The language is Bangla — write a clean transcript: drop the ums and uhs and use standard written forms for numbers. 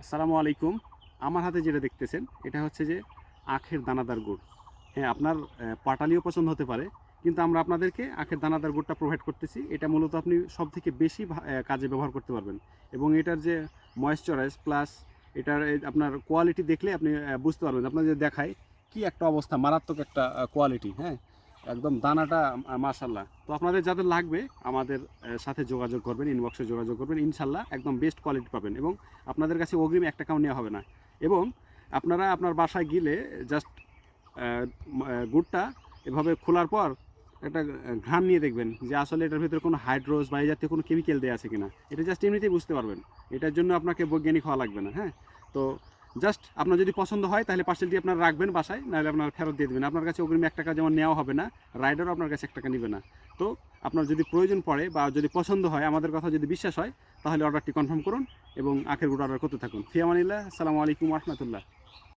আসসালামু আলাইকুম। আমার হাতে যেটা দেখতেছেন এটা হচ্ছে যে আখের দানাদার গুড়। হ্যাঁ, আপনার পাটালিও পছন্দ হতে পারে, কিন্তু আমরা আপনাদেরকে আখের দানাদার গুড়টা প্রোভাইড করতেছি। এটা মূলত আপনি সবথেকে বেশি কাজে ব্যবহার করতে পারবেন, এবং এটার যে ময়েশ্চারাইজ প্লাস এটার আপনার কোয়ালিটি দেখলে আপনি বুঝতে পারবেন। আপনার যে দেখায় কি একটা অবস্থা, মারাত্মক একটা কোয়ালিটি। হ্যাঁ, একদম দানাটা মাশাল্লাহ। তো আপনাদের যাদের লাগবে আমাদের সাথে যোগাযোগ করবেন, ইনবক্সে যোগাযোগ করবেন, ইনশাল্লাহ একদম বেস্ট কোয়ালিটি পাবেন, এবং আপনাদের কাছে অগ্রিম 1 টাকাও নেওয়া হবে না। এবং আপনারা আপনার বাসায় গেলে জাস্ট গুড়টা এভাবে খোলার পর একটা ঘ্রাণ নিয়ে দেখবেন যে আসলে এটার ভিতরে কোনো হাইড্রোজ বা এই জাতীয় কোনো কেমিক্যাল দেওয়া আছে কিনা। এটা জাস্ট এমনিতেই বুঝতে পারবেন। এটার জন্য আপনাকে বৈজ্ঞানিক হওয়া লাগবে না। হ্যাঁ, তো জাস্ট আপনার যদি পছন্দ হয় তাহলে পার্সেলটি আপনার রাখবেন বাসায়, নাহলে আপনার ফেরত দিয়ে দেবেন। আপনার কাছে অগ্রিম 1 টাকা যেমন নেওয়া হবে না, রাইডারও আপনার কাছে 1 টাকা নেবে না। তো আপনার যদি প্রয়োজন পড়ে বা যদি পছন্দ হয়, আমাদের কথা যদি বিশ্বাস হয়, তাহলে অর্ডারটি কনফার্ম করুন এবং আখের গুড় অর্ডার করতে থাকুন। ফি আমানিল্লাহ। আসসালামু আলাইকুম ওয়া রাহমাতুল্লাহ।